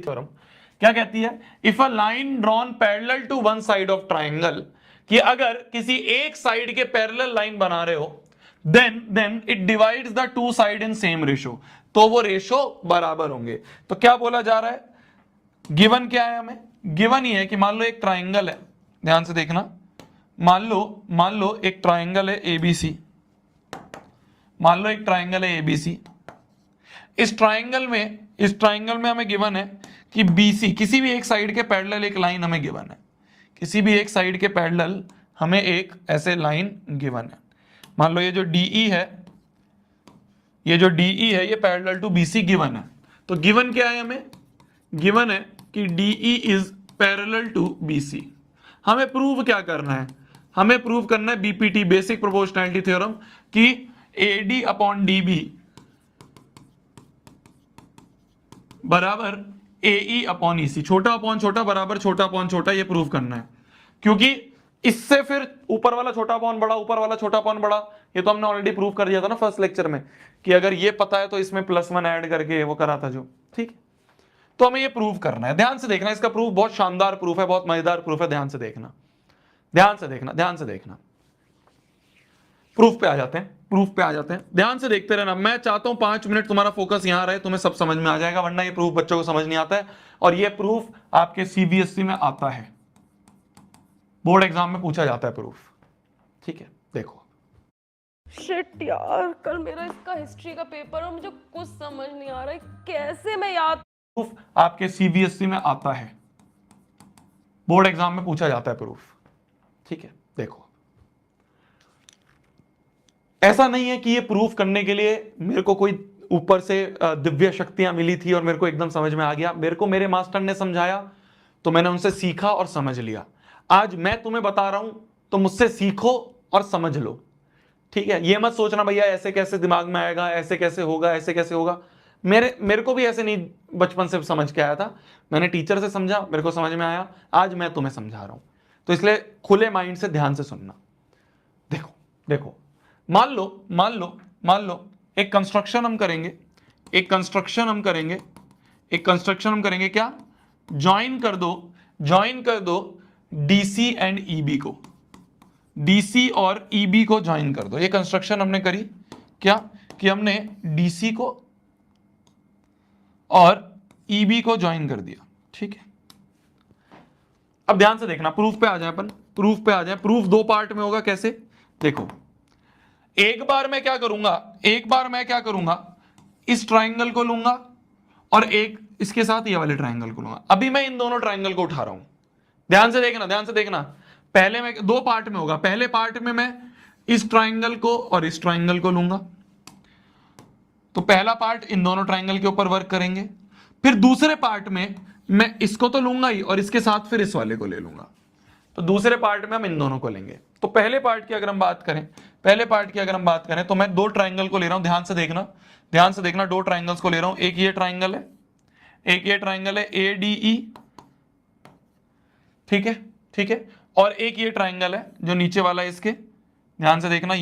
Theorem क्या कहती है? If a line drawn parallel to one side of triangle, कि अगर किसी एक साइड के पैरेलल लाइन बना रहे हो, then it divides the two side in same ratio, तो वो रेशो बराबर होंगे। तो क्या बोला जा रहा है? गिवन क्या है हमें? गिवन ये है कि मान लो एक ट्राइंगल है, ध्यान से देखना, मान लो एक ट्राइंगल है एबीसी, मान लो एक ट्राइंगल है एबीसी। इस ट्राइंगल में हमें गिवन है कि बीसी, किसी भी एक साइड के पैरेलल एक लाइन हमें गिवन है, किसी भी एक साइड के पैरेलल हमें एक ऐसे लाइन गिवन है। मान लो ये जो डीई है, ये पैरेलल टू बीसी गिवन है। तो गिवन क्या है हमें? गिवन है कि DE is parallel to BC. हमें प्रूव क्या करना है? हमें प्रूव करना है बीपीटी, बेसिक प्रोपोर्शनैलिटी थ्योरम, कि एडी अपॉन डीबी बराबर एई अपॉन ईसी, छोटा अपॉन छोटा बराबर छोटा अपॉन छोटा, ये प्रूव करना है। क्योंकि इससे फिर ऊपर वाला छोटा अपॉन बड़ा, ऊपर वाला छोटा अपॉन बड़ा, ये तो हमने ऑलरेडी प्रूव कर दिया था ना फर्स्ट लेक्चर में, कि अगर ये पता है तो इसमें +1 ऐड करके वो करा था जो, ठीक है। तो हमें ये प्रूव करना है, ध्यान से देखना, इसका प्रूफ बहुत शानदार प्रूफ है, बहुत मजेदार प्रूफ है, ध्यान से देखना, ध्यान से देखना, ध्यान से देखना। प्रूफ पे आ जाते हैं, प्रूफ पे आ जाते हैं, ध्यान से देखते रहना। मैं चाहता हूं 5 मिनट तुम्हारा फोकस यहां रहे, तुम्हें सब समझ में आ जाएगा, वरना ये प्रूफ बच्चों को समझ नहीं आता है। और ये प्रूफ आपके सीबीएसई में आता है, बोर्ड एग्जाम में पूछा जाता है प्रूफ, ठीक है। देखो, शिट यार, कल मेरा इसका हिस्ट्री का पेपर और मुझे कुछ समझ नहीं आ रहा है, कैसे मैं याद। प्रूफ आपके सीबीएसई में आता है, बोर्ड एग्जाम में पूछा जाता है प्रूफ, ठीक है। देखो, ऐसा नहीं है कि ये प्रूफ करने के लिए मेरे को कोई ऊपर से दिव्य शक्तियां मिली थी और मेरे को एकदम समझ में आ गया। मेरे को मेरे मास्टर ने समझाया तो मैंने उनसे सीखा और समझ लिया। आज मैं तुम्हें बता रहा हूं तो मुझसे सीखो और समझ लो, ठीक है। ये मत सोचना भैया ऐसे कैसे दिमाग में आएगा, ऐसे कैसे होगा, ऐसे कैसे होगा। मेरे को भी ऐसे नहीं बचपन से समझ के आया था, मैंने टीचर से समझा, मेरे को समझ में आया, आज मैं तुम्हें समझा रहा हूं। तो इसलिए खुले माइंड से ध्यान से सुनना। देखो देखो, मान लो एक कंस्ट्रक्शन हम करेंगे, एक कंस्ट्रक्शन हम करेंगे क्या? ज्वाइन कर दो डीसी एंड ईबी को, डीसी और ईबी को ज्वाइन कर दो। ये कंस्ट्रक्शन हमने करी क्या? कि हमने डीसी को और ईबी को ज्वाइन कर दिया, ठीक है। अब ध्यान से देखना, प्रूफ पे आ जाए अपन, प्रूफ पे आ जाए। प्रूफ 2 पार्ट में होगा, कैसे? देखो, एक बार मैं क्या करूंगा, इस ट्राइंगल को लूंगा और एक इसके साथ ये वाले ट्राइंगल को लूंगा। अभी मैं इन दोनों ट्राइंगल को उठा रहा हूं, ध्यान से देखना। पहले मैं 2 पार्ट में होगा, पहले पार्ट में मैं इस ट्राइंगल को और इस ट्राइंगल को लूंगा, तो पहला पार्ट इन दोनों ट्राइंगल के ऊपर वर्क करेंगे। फिर दूसरे पार्ट में मैं इसको तो लूंगा ही और इसके साथ फिर इस वाले को ले लूंगा, तो दूसरे पार्ट में हम इन दोनों को लेंगे। तो पहले पार्ट की अगर हम बात करें तो मैं 2 ट्राइंगल को ले रहा हूं, ध्यान से देखना, 2 ट्राइंगल्स को ले रहा हूं। एक ये ट्राइंगल है ADE, ठीक है, और एक ये ट्राइंगल है जो नीचे वाला है इसके, ध्यान से देखना,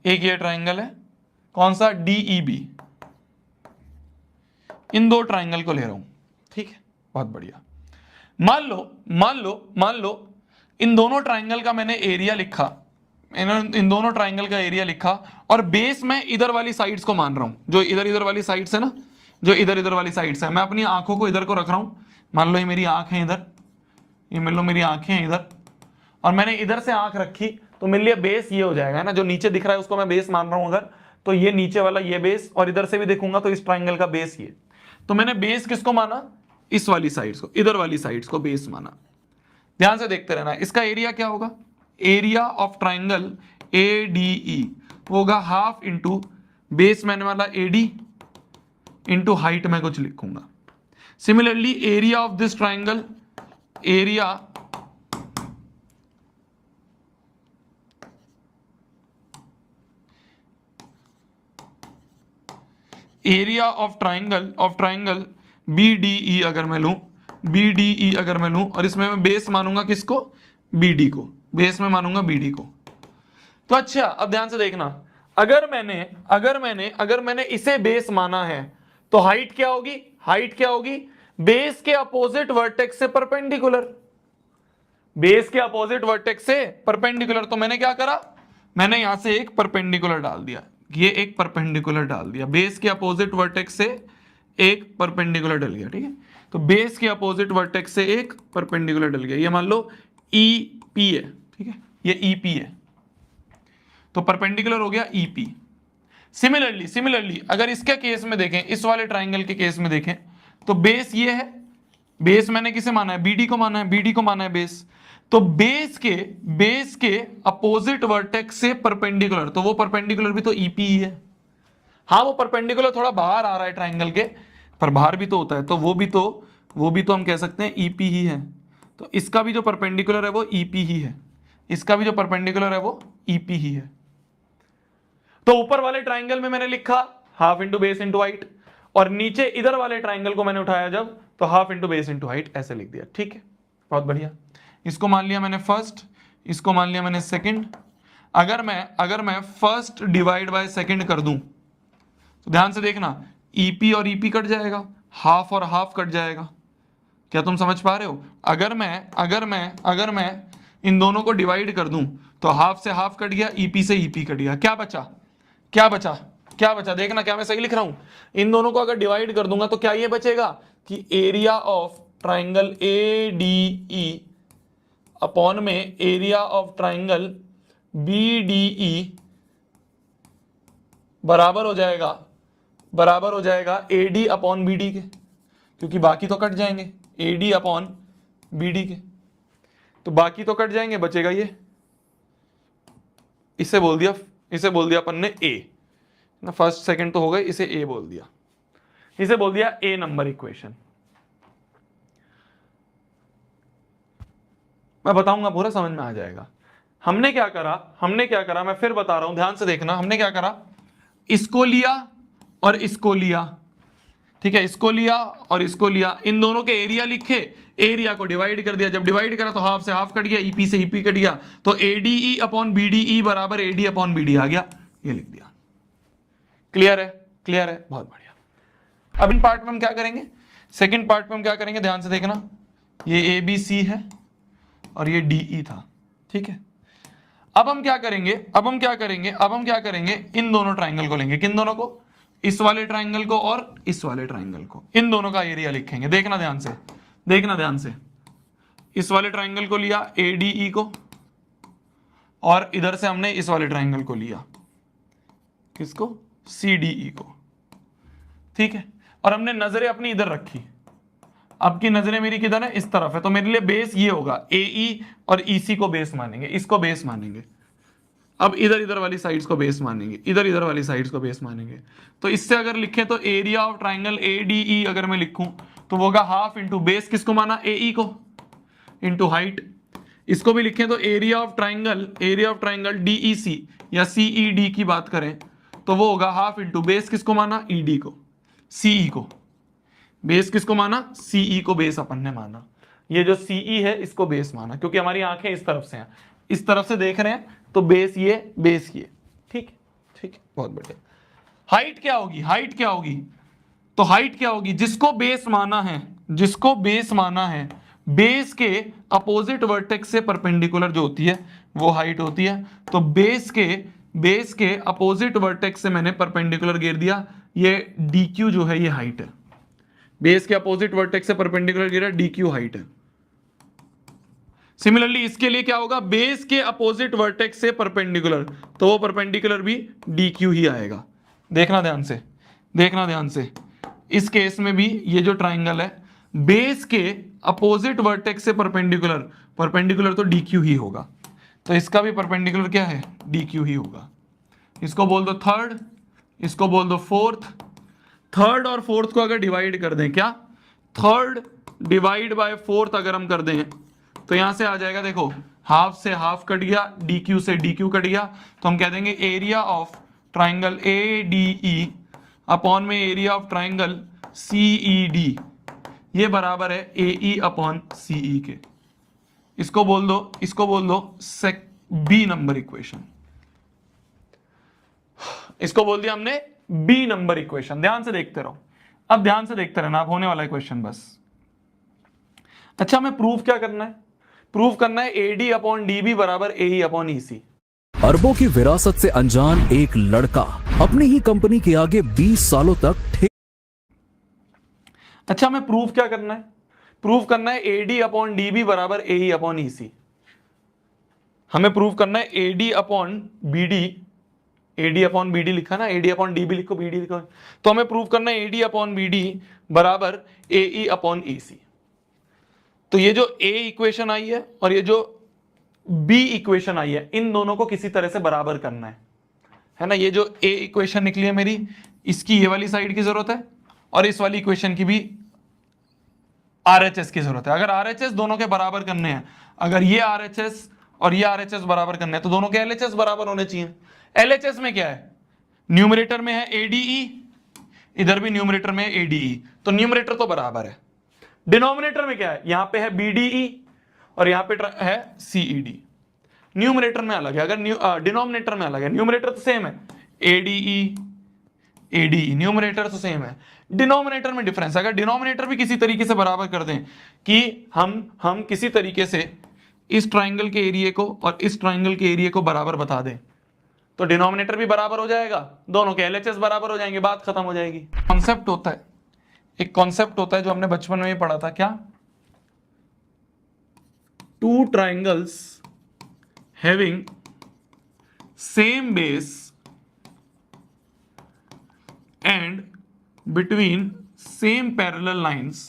एक ये ट्राइंगल है, कौन सा? DEB। इन 2 ट्राइंगल को ले रहा हूं, ठीक है, बहुत बढ़िया। मान लो इन दोनों ट्राइंगल का मैंने एरिया लिखा, इन दोनों ट्राइंगल का एरिया लिखा, और बेस मैं इधर वाली साइड्स को मान रहा हूं, जो इधर वाली साइड्स है ना, जो इधर वाली साइड्स है। मैं अपनी आंखों को इधर को रख रहा हूं, मान लो ये मेरी आंख है इधर, ये मान लो मेरी आंखें हैं इधर, और मैंने इधर से आंख रखी, तो मेरे लिए बेस ये हो जाएगा ना, जो नीचे दिख रहा है उसको मैं बेस मान रहा हूं अगर, तो ये नीचे वाला ये बेस, और इधर से भी देखूंगा तो इस ट्राइंगल का बेस ये। तो मैंने बेस किसको माना? इस वाली साइड्स को, इधर वाली साइड्स को बेस माना। ध्यान से देखते रहना, इसका एरिया क्या होगा? एरिया ऑफ ट्राइंगल ADE होगा हाफ इंटू बेस मैंने वाला AD इंटू हाइट में कुछ लिखूंगा। Similarly area of this triangle, area of triangle BDE अगर मैं लूं, और इसमें मैं बेस मानूंगा किसको? BD को, बेस में मानूंगा BD को। तो अच्छा, अब ध्यान से देखना, अगर मैंने इसे बेस माना है तो हाइट क्या होगी? हाइट क्या होगी? बेस के अपोजिट वर्टेक्स से परपेंडिकुलर, बेस के अपोजिट वर्टेक्स से परपेंडिकुलर। तो मैंने क्या करा, मैंने यहां से एक परपेंडिकुलर डाल दिया, ये एक परपेंडिकुलर डाल दिया, बेस के अपोजिट वर्टेक्स से एक परपेंडिकुलर डल गया, ठीक है। तो बेस के अपोजिट वर्टेक्स से एक परपेंडिकुलर डल गया, ये मान लो EP है, ठीक है, ये EP है, तो परपेंडिकुलर हो गया EP। सिमिलरली अगर इसके केस में देखें, इस वाले ट्राइंगल के केस में देखें, तो बेस ये है, बेस मैंने किसे माना है? BD को माना है, BD को माना है बेस। तो बेस के अपोजिट वर्टेक्स से परपेंडिकुलर, तो वो परपेंडिकुलर भी तो EP ही है। हाँ, वो परपेंडिकुलर थोड़ा बाहर आ रहा है ट्राइंगल के, पर बाहर भी तो होता है, तो वो भी तो हम कह सकते हैं EP ही है। तो इसका भी जो परपेंडिकुलर है वो EP ही है, इसका भी जो परपेंडिकुलर है वो EP ही है। तो ऊपर वाले ट्राइंगल में मैंने लिखा half into base into height, और नीचे इधर वाले ट्राइंगल को मैंने उठाया जब, तो half into base into height ऐसे लिख दिया, ठीक है, बहुत बढ़िया। इसको मान लिया मैंने फर्स्ट, इसको मान लिया मैंने सेकंड। अगर मैं फर्स्ट डिवाइड बाय सेकंड कर दूं, तो ध्यान से देखना, EP और EP कट जाएगा, हाफ और हाफ कट जाएगा। क्या तुम समझ पा रहे हो? अगर मैं इन दोनों को डिवाइड कर दूं, तो हाफ से हाफ कट गया, EP से EP कट गया, क्या बचा? देखना, क्या मैं सही लिख रहा हूं? इन दोनों को अगर डिवाइड कर दूंगा तो क्या ये बचेगा कि area of triangle ADE upon में एरिया ऑफ ट्राइंगल BDE बराबर हो जाएगा AD अपॉन BD के, क्योंकि बाकी तो कट जाएंगे, AD अपॉन BD के, तो बाकी तो कट जाएंगे, बचेगा ये, इसे बोल दिया अपन ने A ना, फर्स्ट सेकंड तो हो गए, इसे A बोल दिया, इसे बोल दिया A नंबर इक्वेशन। मैं बताऊंगा, पूरा समझ में आ जाएगा। हमने क्या करा, मैं फिर बता रहा हूं, ध्यान से देखना। हमने क्या करा, इसको लिया और इसको लिया, ठीक है, इसको लिया और इसको लिया, इन दोनों के एरिया लिखे, एरिया को डिवाइड कर दिया, जब डिवाइड करा तो हाफ से हाफ कट गया, EP से EP कट गया, तो ADE अपॉन BDE बराबर AD अपॉन BD आ गया, ये लिख दिया। क्लियर है, बहुत बढ़िया। अब इन पार्ट में हम क्या करेंगे, सेकंड पार्ट में हम क्या करेंगे, ध्यान से देखना, ये ABC है और ये DE था, ठीक है। अब हम क्या करेंगे, इन दोनों ट्राइंगल को लेंगे, किन दोनों को? इस वाले ट्राइंगल को और इस वाले ट्राइंगल को, इन दोनों का एरिया लिखेंगे। देखना ध्यान से, इस वाले ट्राइंगल को लिया ADE को, और इधर से हमने इस वाले ट्राइंगल को लिया, किसको? CDE को, ठीक है, और हमने नजरें अपनी इधर रखी। अब की नजरें मेरी किधर है? इस तरफ है, तो मेरे लिए बेस ये होगा, AE और EC को बेस मानेंगे, इसको बेस मानेंगे। अब इधर वाली साइड्स को बेस मानेंगे, इधर वाली साइड्स को बेस मानेंगे। तो इससे अगर लिखें तो एरिया ऑफ ट्राइंगल ADE अगर मैं लिखूं तो वो होगा हाफ इंटू बेस, किसको माना? AE को, इंटू हाइट। इसको भी लिखें तो एरिया ऑफ ट्राइंगल DEC या CED की बात करें तो वो होगा हाफ इंटू बेस, किसको माना? ED को, CE को। बेस किसको माना? CE को बेस अपन ने माना। ये जो CE है इसको बेस माना, क्योंकि हमारी आंखें इस तरफ से हैं, इस तरफ से देख रहे हैं, तो बेस ये, ठीक है, बहुत बढ़िया। हाइट क्या होगी? तो हाइट क्या होगी? जिसको बेस माना है, बेस के अपोजिट वर्टेक्स से परपेंडिकुलर जो होती है वो हाइट होती है। तो बेस के अपोजिट वर्टेक्स से मैंने परपेंडिकुलर घेर दिया, ये DQ जो है ये हाइट है। बेस के अपोजिट वर्टेक्स से परपेंडिकुलर घेरा, DQ हाइट है। सिमिलरली इसके लिए क्या होगा? बेस के अपोजिट वर्टेक्स से परपेंडिकुलर, तो वो परपेंडिकुलर भी DQ ही आएगा। देखना ध्यान से, इस केस में भी ये जो ट्राइंगल है, बेस के अपोजिट वर्टेक्स से परपेंडिकुलर तो DQ ही होगा, तो इसका भी परपेंडिकुलर क्या है? DQ ही होगा। इसको बोल दो थर्ड, इसको बोल दो फोर्थ। थर्ड और फोर्थ को अगर डिवाइड कर दें, क्या? थर्ड डिवाइड बाय फोर्थ अगर हम कर दें तो यहां से आ जाएगा, देखो हाफ से हाफ कट गया, DQ से DQ कट गया, तो हम कह देंगे area of triangle ADE upon में एरिया ऑफ ट्राइंगल CED, ये बराबर है AE अपॉन CE के। इसको बोल दो B नंबर इक्वेशन। इसको बोल दिया हमने B नंबर इक्वेशन। ध्यान से देखते रहो, अब ध्यान से देखते रहना, अब होने वाला है क्वेश्चन बस। अच्छा, हमें प्रूफ क्या करना है? प्रूफ करना है एडी अपॉन डीबी बराबर एई अपॉन ईसी। अरबों की विरासत से अनजान एक लड़का अपनी ही कंपनी के आगे 20 सालों तक अच्छा, हमें प्रूफ क्या करना है? प्रूफ करना है एडी अपॉन डीबी बराबर एई अपॉन ईसी। हमें प्रूफ करना है AD upon BD, AD upon BD लिखा ना, एडी अपॉन डीबी लिखो, बीडी लिखो, तो हमें प्रूफ करना है एडी अपॉन बीडी बराबर एई अपॉन ईसी। तो ये जो ए इक्वेशन आई है और ये जो बी इक्वेशन आई है, इन दोनों को किसी तरह से बराबर करना है ना। ये जो ए इक्वेशन निकली है मेरी, इसकी ये वाली साइड की जरूरत है और इस वाली इक्वेशन की भी आरएचएस की जरूरत है। अगर आरएचएस दोनों के बराबर करने हैं, अगर ये आरएचएस और ये आरएचएस बराबर करने हैं, तो दोनों के एलएचएस बराबर होने चाहिए। एलएचएस में क्या है? न्यूमरेटर में है एडीई, इधर भी न्यूमरेटर में है एडीई, तो न्यूमरेटर तो बराबर है। डिनोमिनेटर में क्या है? यहां पे है बीडीई और यहां पे है सीईडी। न्यूमरेटर में अलग है, अगर डिनोमिनेटर में अलग है। न्यूमरेटर तो सेम है, एडीई एडीई, न्यूमरेटर तो सेम है, डिनोमिनेटर में डिफरेंस। अगर डिनोमिनेटर भी किसी तरीके से बराबर कर दें कि हम किसी तरीके से इस ट्राइंगल के एरिया को और इस ट्राइंगल के एरिया को बराबर बता दें, तो डिनोमिनेटर भी बराबर हो जाएगा, दोनों के एलएचएस बराबर हो जाएंगे, बात खत्म हो जाएगी। कॉन्सेप्ट होता है, एक कॉन्सेप्ट होता है जो हमने बचपन में ही पढ़ा था, क्या? Two triangles having same base and between same parallel lines.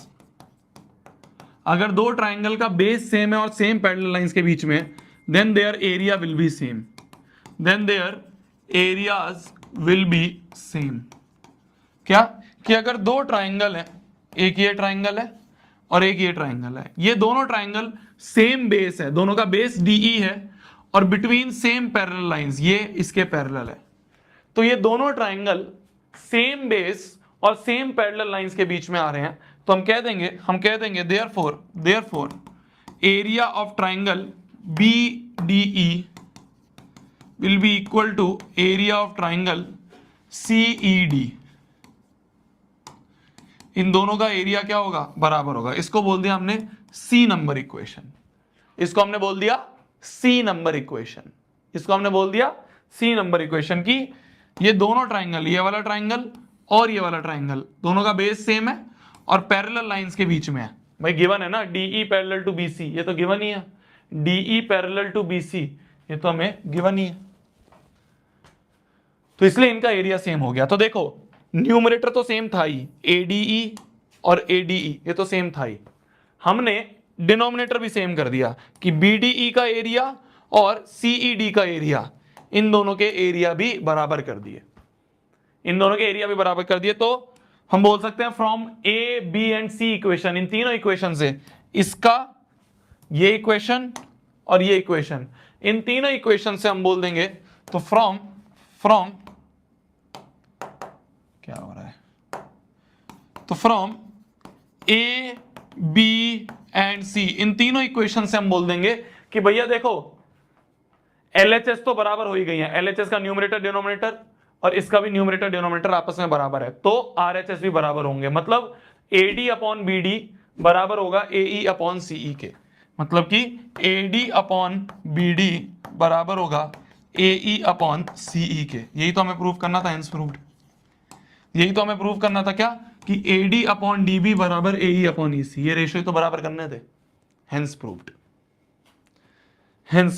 अगर दो ट्राइंगल का बेस सेम है और सेम पैरेलल लाइंस के बीच में, then their area will be same, then their areas will be same. क्या? कि अगर दो ट्राइंगल है, एक ये ट्राइंगल है और एक ये ट्राइंगल है, ये दोनों ट्राइंगल सेम बेस है, दोनों का बेस डीई है और बिटवीन सेम पैरेलल लाइंस, ये इसके पैरेलल है, तो ये दोनों ट्राइंगल सेम बेस और सेम पैरेलल लाइंस के बीच में आ रहे हैं, तो हम कह देंगे therefore area of triangle BDE will be equal to area of triangle CED। इन दोनों का एरिया क्या होगा? बराबर होगा। इसको बोल दिया हमने सी नंबर इक्वेशन, इसको हमने बोल दिया सी नंबर इक्वेशन, इसको हमने बोल दिया सी नंबर इक्वेशन की ये दोनों ट्राइंगल, ये वाला ट्राइंगल और ये वाला ट्राइंगल, दोनों का बेस सेम है और पैरेलल लाइंस के बीच में है। भाई गिवन है ना, DE पैरेलल टू BC, ये तो गिवन ही है। DE पैरेलल टू BC, ये तो हमें गिवन ही है, तो इसलिए इनका एरिया सेम हो गया। तो देखो, न्यूमरेटर तो सेम था ही, ADE और ADE ये तो सेम था ही, हमने डिनोमिनेटर भी सेम कर दिया कि BDE का एरिया और CED का एरिया, इन दोनों के एरिया भी बराबर कर दिए, इन दोनों के एरिया भी बराबर कर दिए। तो हम बोल सकते हैं from A, B and C equation, इन तीनों इक्वेशन से, इसका ये इक्वेशन और ये इक्वेशन, इन तीनों इक्वेशन से हम बोल देंगे, तो फ्रॉम क्या हो रहा है, तो from A, B and C, इन तीनों इक्वेशन से हम बोल देंगे कि भैया देखो LHS तो बराबर हो ही गई है, LHS का न्यूमरेटर डिनोमिनेटर और इसका भी न्यूमरेटर डिनोमिनेटर आपस में बराबर है, तो RHS भी बराबर होंगे। मतलब AD अपॉन BD बराबर होगा AE अपॉन CE के, मतलब कि AD अपॉन BD बराबर होगा AE अपॉन CE के। यही तो हमें प्रूव करना था, हेंस प्रूव्ड। यही तो हमें प्रूव करना था, क्या? कि AD अपॉन DB बराबर AE अपॉन EC, ये रेशियो तो बराबर करने थे, हेंस प्रूव्ड, हेंस